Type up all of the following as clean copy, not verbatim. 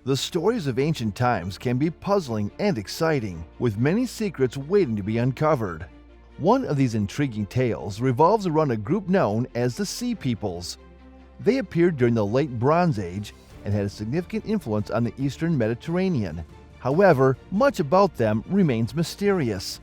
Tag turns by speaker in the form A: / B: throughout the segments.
A: The stories of ancient times can be puzzling and exciting, with many secrets waiting to be uncovered. One of these intriguing tales revolves around a group known as the Sea Peoples. They appeared during the Late Bronze Age and had a significant influence on the Eastern Mediterranean. However, much about them remains mysterious.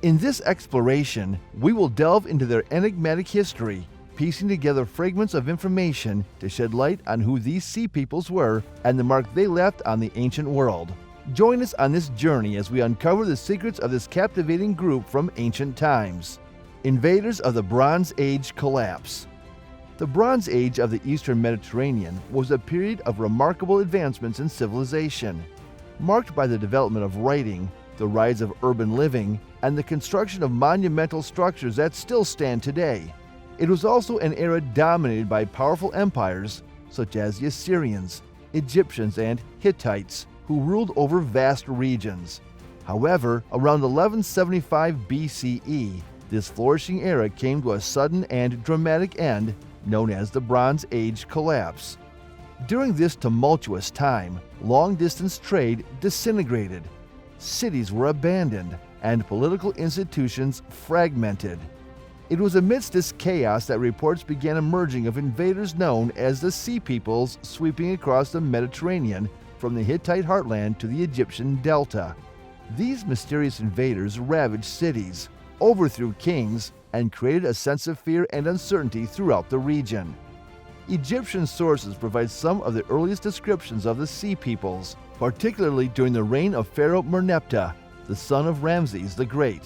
A: In this exploration, we will delve into their enigmatic history, piecing together fragments of information to shed light on who these sea peoples were and the mark they left on the ancient world. Join us on this journey as we uncover the secrets of this captivating group from ancient times. Invaders of the Bronze Age collapse. The Bronze Age of the Eastern Mediterranean was a period of remarkable advancements in civilization, marked by the development of writing, the rise of urban living, and the construction of monumental structures that still stand today. It was also an era dominated by powerful empires such as the Assyrians, Egyptians, and Hittites, who ruled over vast regions. However, around 1175 BCE, this flourishing era came to a sudden and dramatic end known as the Bronze Age collapse. During this tumultuous time, long-distance trade disintegrated, cities were abandoned, and political institutions fragmented. It was amidst this chaos that reports began emerging of invaders known as the Sea Peoples sweeping across the Mediterranean from the Hittite heartland to the Egyptian delta. These mysterious invaders ravaged cities, overthrew kings, and created a sense of fear and uncertainty throughout the region. Egyptian sources provide some of the earliest descriptions of the Sea Peoples, particularly during the reign of Pharaoh Merneptah, the son of Ramses the Great.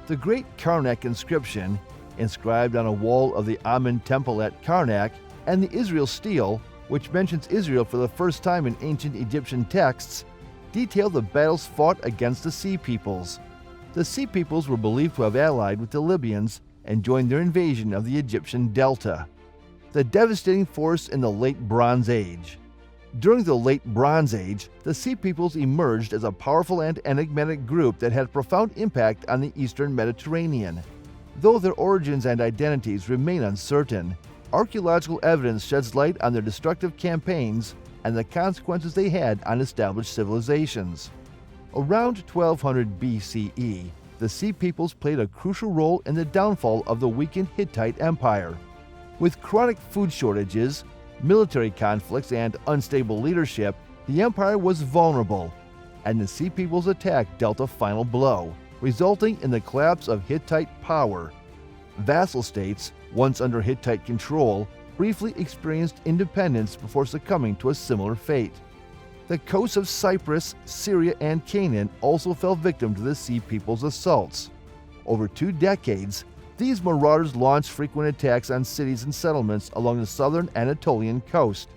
A: The Great Karnak inscription, inscribed on a wall of the Amen Temple at Karnak, and the Israel Stele, which mentions Israel for the first time in ancient Egyptian texts, detail the battles fought against the Sea Peoples. The Sea Peoples were believed to have allied with the Libyans and joined their invasion of the Egyptian delta. The devastating force in the Late Bronze Age. During the Late Bronze Age, the Sea Peoples emerged as a powerful and enigmatic group that had profound impact on the Eastern Mediterranean. Though their origins and identities remain uncertain, archaeological evidence sheds light on their destructive campaigns and the consequences they had on established civilizations. Around 1200 BCE, the Sea Peoples played a crucial role in the downfall of the weakened Hittite Empire. With chronic food shortages, military conflicts, and unstable leadership, the empire was vulnerable, and the Sea Peoples' attack dealt a final blow, resulting in the collapse of Hittite power. Vassal states, once under Hittite control, briefly experienced independence before succumbing to a similar fate. The coasts of Cyprus, Syria, and Canaan also fell victim to the Sea Peoples' assaults. Over 2 decades, these marauders launched frequent attacks on cities and settlements along the southern Anatolian coast.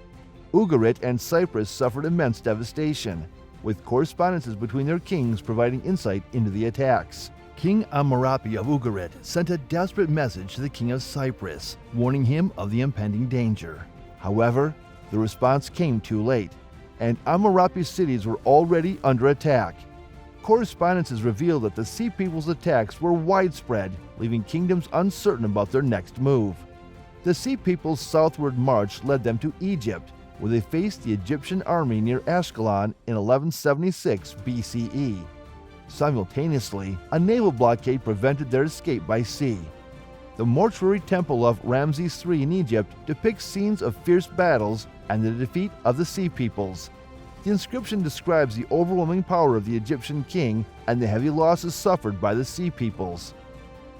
A: Ugarit and Cyprus suffered immense devastation, with correspondences between their kings providing insight into the attacks. King Amurapi of Ugarit sent a desperate message to the king of Cyprus, warning him of the impending danger. However, the response came too late, and Amurapi's cities were already under attack. Correspondences revealed that the Sea Peoples' attacks were widespread, leaving kingdoms uncertain about their next move. The Sea Peoples' southward march led them to Egypt, where they faced the Egyptian army near Ashkelon in 1176 BCE. Simultaneously, a naval blockade prevented their escape by sea. The mortuary temple of Ramses III in Egypt depicts scenes of fierce battles and the defeat of the Sea Peoples. The inscription describes the overwhelming power of the Egyptian king and the heavy losses suffered by the Sea Peoples.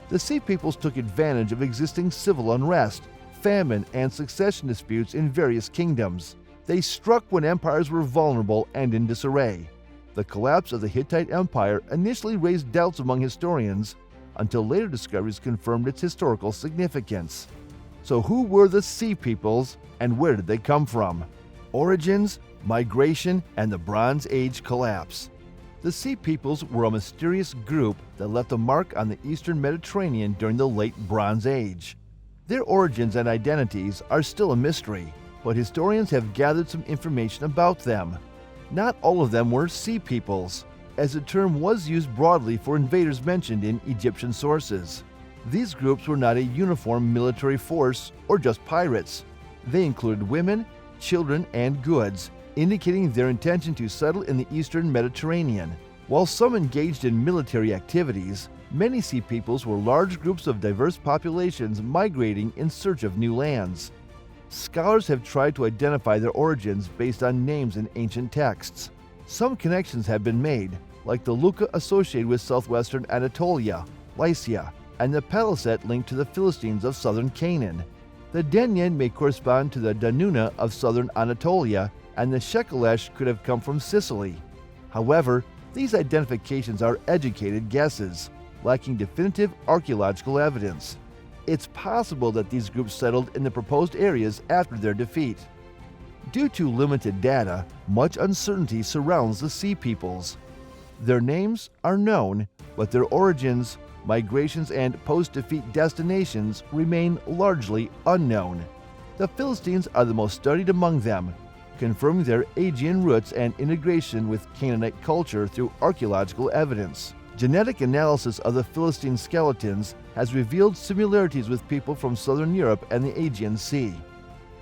A: The Sea Peoples took advantage of existing civil unrest, famine, and succession disputes in various kingdoms. They struck when empires were vulnerable and in disarray. The collapse of the Hittite Empire initially raised doubts among historians until later discoveries confirmed its historical significance. So who were the Sea Peoples and where did they come from? Origins, migration, and the Bronze Age collapse. The Sea Peoples were a mysterious group that left a mark on the Eastern Mediterranean during the Late Bronze Age. Their origins and identities are still a mystery, but historians have gathered some information about them. Not all of them were Sea Peoples, as the term was used broadly for invaders mentioned in Egyptian sources. These groups were not a uniform military force or just pirates. They included women, children, and goods, indicating their intention to settle in the eastern Mediterranean. While some engaged in military activities, many sea peoples were large groups of diverse populations migrating in search of new lands. Scholars have tried to identify their origins based on names in ancient texts. Some connections have been made, like the Luca associated with southwestern Anatolia, Lycia, and the Paliset linked to the Philistines of southern Canaan. The Denyen may correspond to the Danuna of southern Anatolia, and the Shekelesh could have come from Sicily. However, these identifications are educated guesses, lacking definitive archaeological evidence. It's possible that these groups settled in the proposed areas after their defeat. Due to limited data, much uncertainty surrounds the Sea Peoples. Their names are known, but their origins, migrations, and post-defeat destinations remain largely unknown. The Philistines are the most studied among them, confirming their Aegean roots and integration with Canaanite culture through archaeological evidence. Genetic analysis of the Philistine skeletons has revealed similarities with people from southern Europe and the Aegean Sea.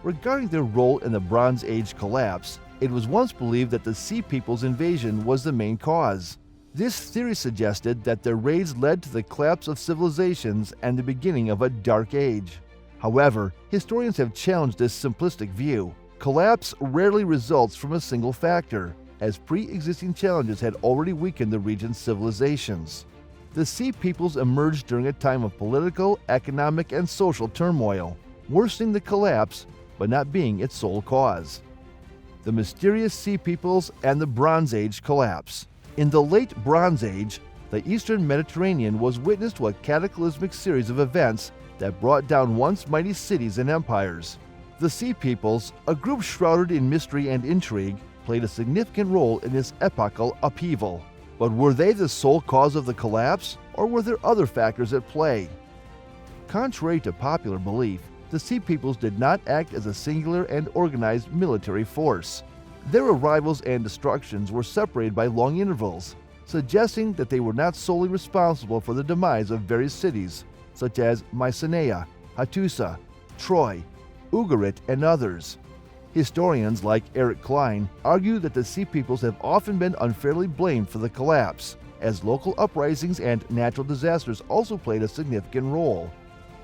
A: Regarding their role in the Bronze Age collapse, it was once believed that the Sea Peoples' invasion was the main cause. This theory suggested that their raids led to the collapse of civilizations and the beginning of a dark age. However, historians have challenged this simplistic view. Collapse rarely results from a single factor, as pre-existing challenges had already weakened the region's civilizations. The Sea Peoples emerged during a time of political, economic, and social turmoil, worsening the collapse but not being its sole cause. The mysterious Sea Peoples and the Bronze Age collapse. In the late Bronze Age, the eastern Mediterranean was witness to a cataclysmic series of events that brought down once mighty cities and empires. The Sea Peoples, a group shrouded in mystery and intrigue, played a significant role in this epochal upheaval. But were they the sole cause of the collapse, or were there other factors at play? Contrary to popular belief, the Sea Peoples did not act as a singular and organized military force. Their arrivals and destructions were separated by long intervals, suggesting that they were not solely responsible for the demise of various cities, such as Mycenae, Hattusa, Troy, Ugarit, and others. Historians like Eric Klein argue that the Sea Peoples have often been unfairly blamed for the collapse, as local uprisings and natural disasters also played a significant role.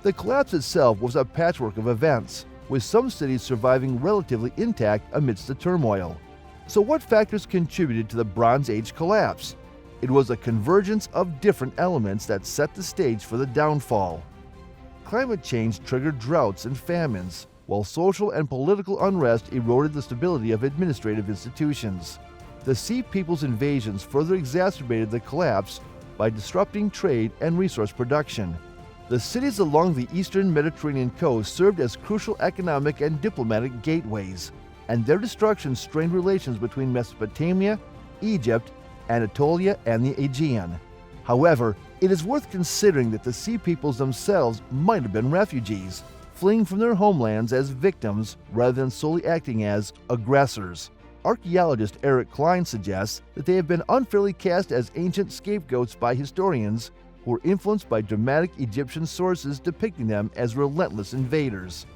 A: The collapse itself was a patchwork of events, with some cities surviving relatively intact amidst the turmoil. So what factors contributed to the Bronze Age collapse? It was a convergence of different elements that set the stage for the downfall. Climate change triggered droughts and famines, while social and political unrest eroded the stability of administrative institutions. The Sea Peoples' invasions further exacerbated the collapse by disrupting trade and resource production. The cities along the eastern Mediterranean coast served as crucial economic and diplomatic gateways, and their destruction strained relations between Mesopotamia, Egypt, Anatolia, and the Aegean. However, it is worth considering that the Sea Peoples themselves might have been refugees, fleeing from their homelands as victims rather than solely acting as aggressors. Archaeologist Eric Klein suggests that they have been unfairly cast as ancient scapegoats by historians who were influenced by dramatic Egyptian sources depicting them as relentless invaders.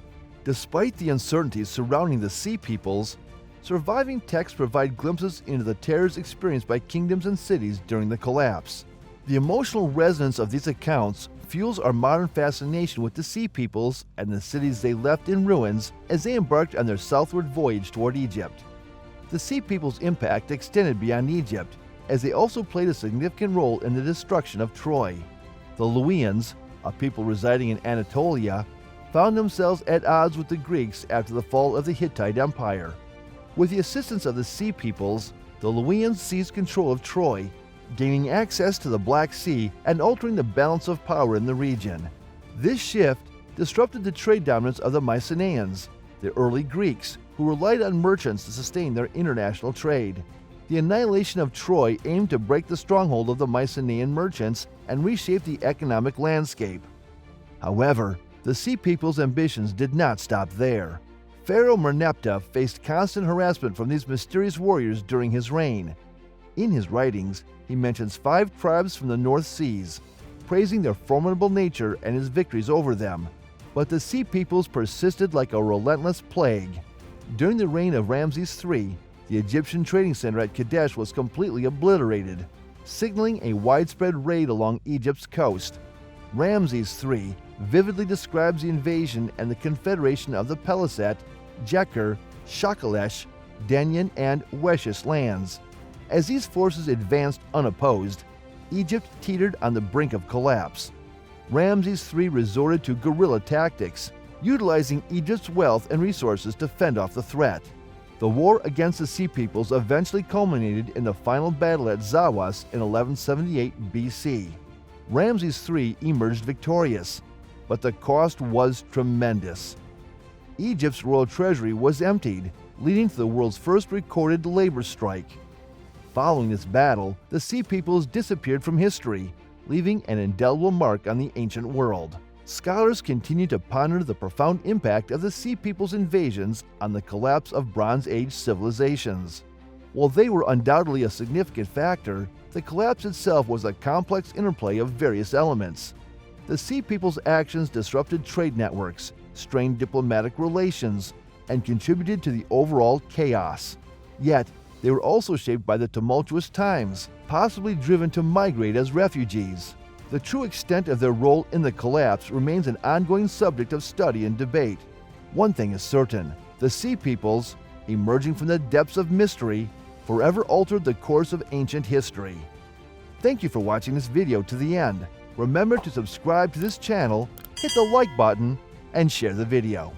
A: Despite the uncertainties surrounding the Sea Peoples, surviving texts provide glimpses into the terrors experienced by kingdoms and cities during the collapse. The emotional resonance of these accounts fuels our modern fascination with the Sea Peoples and the cities they left in ruins as they embarked on their southward voyage toward Egypt. The Sea Peoples' impact extended beyond Egypt, as they also played a significant role in the destruction of Troy. The Luwians, a people residing in Anatolia, found themselves at odds with the Greeks after the fall of the Hittite Empire. With the assistance of the Sea Peoples, the Luwians seized control of Troy, gaining access to the Black Sea and altering the balance of power in the region. This shift disrupted the trade dominance of the Mycenaeans, the early Greeks, who relied on merchants to sustain their international trade. The annihilation of Troy aimed to break the stronghold of the Mycenaean merchants and reshape the economic landscape. However, the Sea Peoples' ambitions did not stop there. Pharaoh Merneptah faced constant harassment from these mysterious warriors during his reign. In his writings, he mentions 5 tribes from the North Seas, praising their formidable nature and his victories over them. But the Sea Peoples persisted like a relentless plague. During the reign of Ramses III, The Egyptian trading center at Kadesh was completely obliterated, signaling a widespread raid along Egypt's coast. Ramses III vividly describes the invasion and the confederation of the Peliset, Jeker, Shakalesh, Denyen, and Weshish lands. As these forces advanced unopposed, Egypt teetered on the brink of collapse. Ramses III resorted to guerrilla tactics, utilizing Egypt's wealth and resources to fend off the threat. The war against the Sea Peoples eventually culminated in the final battle at Zawas in 1178 BC. Ramses III emerged victorious, but the cost was tremendous. Egypt's royal treasury was emptied, leading to the world's first recorded labor strike. Following this battle, the Sea Peoples disappeared from history, leaving an indelible mark on the ancient world. Scholars continue to ponder the profound impact of the Sea Peoples' invasions on the collapse of Bronze Age civilizations. While they were undoubtedly a significant factor, the collapse itself was a complex interplay of various elements. The Sea Peoples' actions disrupted trade networks, strained diplomatic relations, and contributed to the overall chaos. Yet, they were also shaped by the tumultuous times, possibly driven to migrate as refugees. The true extent of their role in the collapse remains an ongoing subject of study and debate. One thing is certain: the Sea Peoples, emerging from the depths of mystery, forever altered the course of ancient history. Thank you for watching this video to the end. Remember to subscribe to this channel, hit the like button, and share the video.